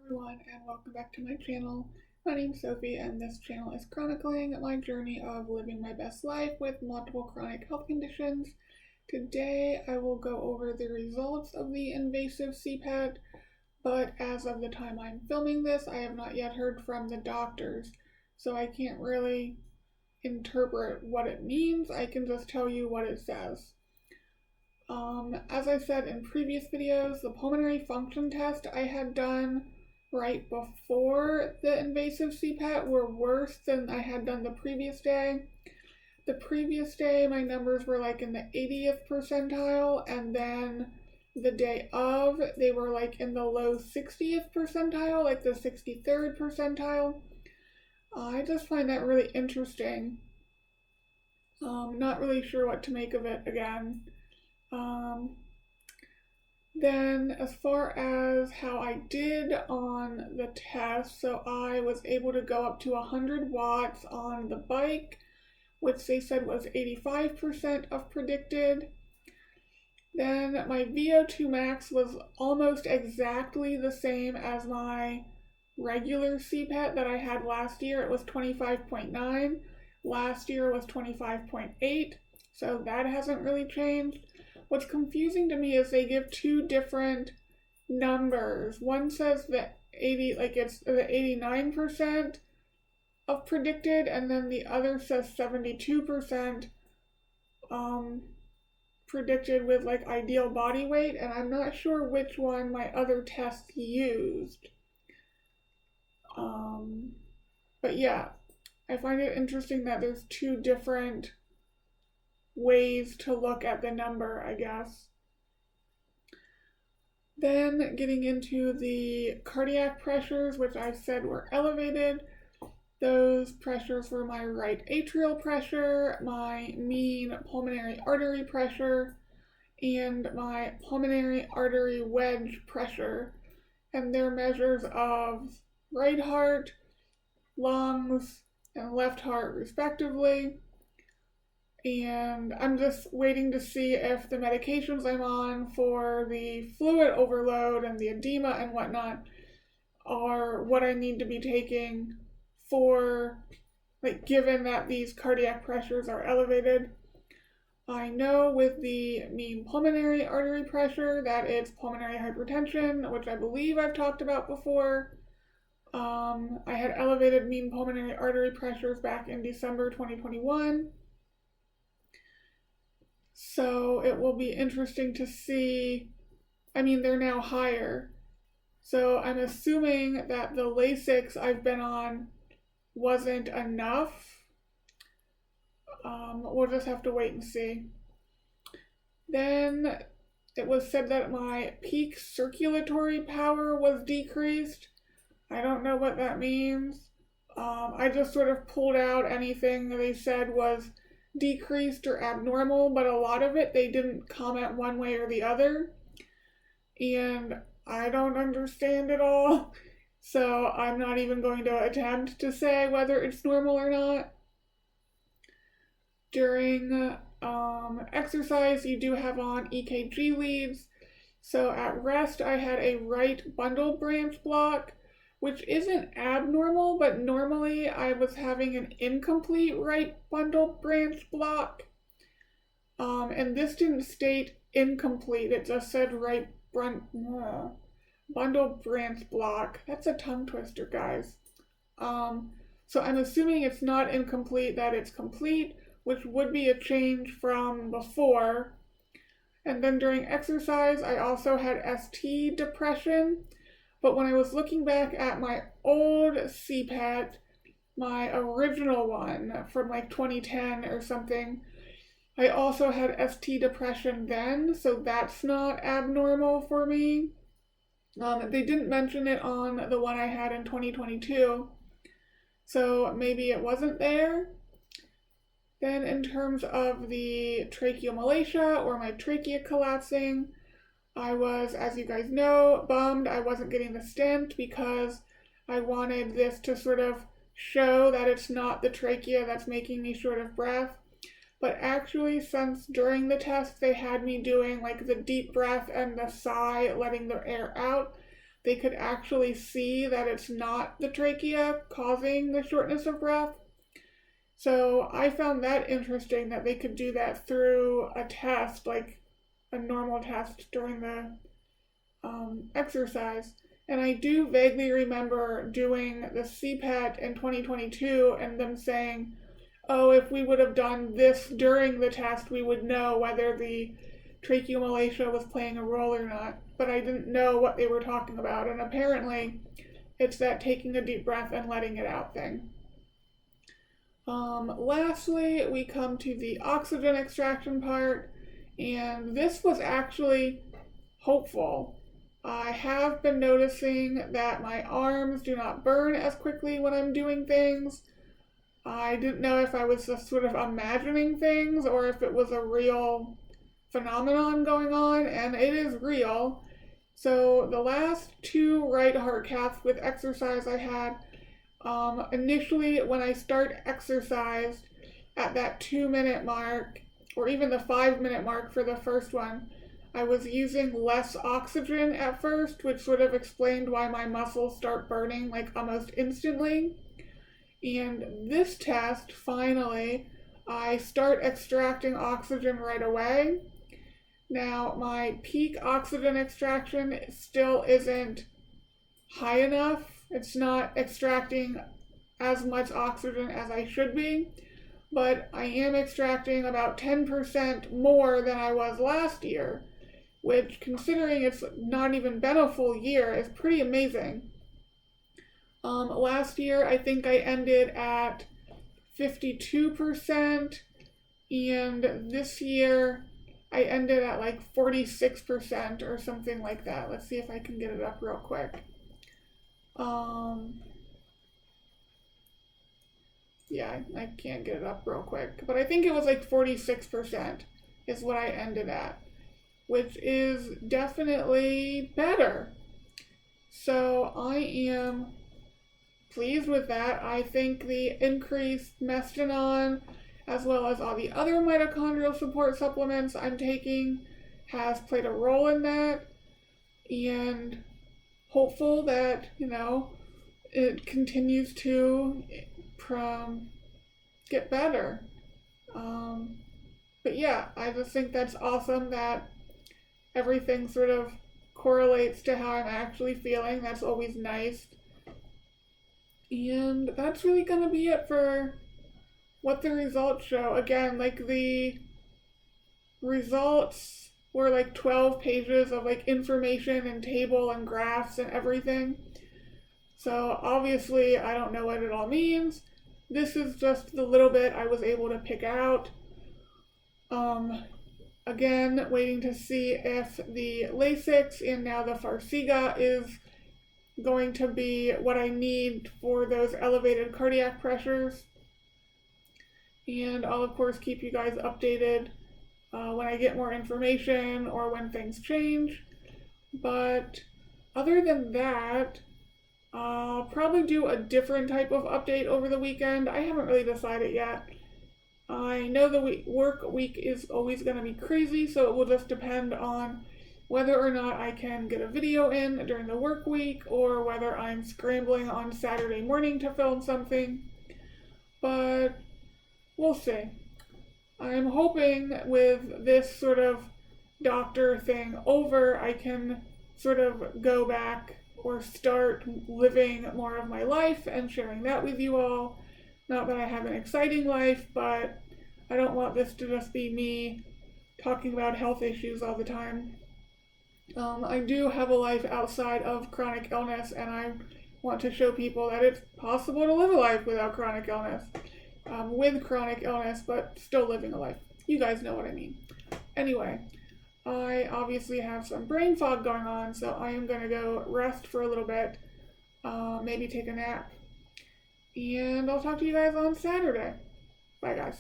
everyone, and welcome back to my channel. My name's Sophie, and this channel is chronicling my journey of living my best life with multiple chronic health conditions. Today I will go over the results of the invasive CPET, but as of the time I'm filming this, I have not yet heard from the doctors, so I can't really interpret what it means. I can just tell you what it says. As I said in previous videos, the pulmonary function test I had done right before the invasive CPET were worse than I had done the previous day. The previous day, my numbers were like in the 80th percentile, and then the day of, they were like in the low 60th percentile, like the 63rd percentile. I just find that really interesting. Not really sure what to make of it again. Then as far as how I did on the test, so I was able to go up to 100 watts on the bike, which they said was 85% of predicted. Then my VO2 max was almost exactly the same as my regular CPET that I had last year. It was 25.9. Last year was 25.8, so that hasn't really changed. What's confusing to me is they give two different numbers. One says that it's the 89% of predicted, and then the other says 72% predicted with like ideal body weight, and I'm not sure which one my other tests used. But yeah, I find it interesting that there's two different ways to look at the number, I guess. Then getting into the cardiac pressures, which I said were elevated. Those pressures were my right atrial pressure, my mean pulmonary artery pressure, and my pulmonary artery wedge pressure. And they're measures of right heart, lungs, and left heart respectively. And I'm just waiting to see if the medications I'm on for the fluid overload and the edema and whatnot are what I need to be taking for, like, given that these cardiac pressures are elevated. I know with the mean pulmonary artery pressure that it's pulmonary hypertension, which I believe I've talked about before. I had elevated mean pulmonary artery pressures back in December 2021. So it will be interesting to see. I mean, they're now higher. So I'm assuming that the Lasix I've been on wasn't enough. We'll just have to wait and see. Then it was said that my peak circulatory power was decreased. I don't know what that means. I just sort of pulled out anything they said was decreased or abnormal, but a lot of it they didn't comment one way or the other, and I don't understand it all, so I'm not even going to attempt to say whether it's normal or not. During exercise, you do have on EKG leads. So at rest, I had a right bundle branch block, which isn't abnormal, but normally I was having an incomplete right bundle branch block. And this didn't state incomplete, it just said right bundle branch block. That's a tongue twister, guys. So I'm assuming it's not incomplete, that it's complete, which would be a change from before. And then during exercise, I also had ST depression. But when I was looking back at my old CPET, my original one from like 2010 or something, I also had ST depression then, so that's not abnormal for me. They didn't mention it on the one I had in 2022, so maybe it wasn't there. Then in terms of the tracheomalacia, or my trachea collapsing, I was, as you guys know, bummed I wasn't getting the stent because I wanted this to sort of show that it's not the trachea that's making me short of breath. But actually, since during the test they had me doing like the deep breath and the sigh, letting the air out, they could actually see that it's not the trachea causing the shortness of breath. So I found that interesting that they could do that through a test, like a normal test during the exercise. And I do vaguely remember doing the CPET in 2022 and them saying, oh, if we would have done this during the test, we would know whether the tracheomalacia was playing a role or not. But I didn't know what they were talking about. And apparently, it's that taking a deep breath and letting it out thing. Lastly, we come to the oxygen extraction part. And this was actually hopeful. I have been noticing that my arms do not burn as quickly when I'm doing things. I didn't know if I was just sort of imagining things or if it was a real phenomenon going on, and it is real. So the last 2 right heart caths with exercise I had, initially when I start exercise at that 2-minute mark, or even the 5-minute mark for the first one, I was using less oxygen at first, which sort of explained why my muscles start burning like almost instantly. And this test, finally, I start extracting oxygen right away. Now, my peak oxygen extraction still isn't high enough. It's not extracting as much oxygen as I should be, but I am extracting about 10% more than I was last year, which, considering it's not even been a full year, is pretty amazing. Last year, I think I ended at 52%, and this year, I ended at like 46% or something like that. Let's see if I can get it up real quick. Yeah, I can't get it up real quick, but I think it was like 46% is what I ended at, which is definitely better. So I am pleased with that. I think the increased mestinon, as well as all the other mitochondrial support supplements I'm taking, has played a role in that, and hopeful that, it continues to get better. But yeah, I just think that's awesome that everything sort of correlates to how I'm actually feeling. That's always nice. And that's really going to be it for what the results show. Again, like the results were like 12 pages of like information and table and graphs and everything. So obviously I don't know what it all means. This is just the little bit I was able to pick out. Again, waiting to see if the Lasix and now the Farxiga is going to be what I need for those elevated cardiac pressures. And I'll of course keep you guys updated when I get more information or when things change. But other than that, I'll probably do a different type of update over the weekend. I haven't really decided yet. I know the work week is always going to be crazy, so it will just depend on whether or not I can get a video in during the work week or whether I'm scrambling on Saturday morning to film something. But we'll see. I'm hoping with this sort of doctor thing over, I can sort of go back or start living more of my life and sharing that with you all. Not that I have an exciting life, but I don't want this to just be me talking about health issues all the time. I do have a life outside of chronic illness, and I want to show people that it's possible to live a life without chronic illness. With chronic illness, but still living a life. You guys know what I mean. Anyway, I obviously have some brain fog going on, so I am going to go rest for a little bit, maybe take a nap. And I'll talk to you guys on Saturday. Bye, guys.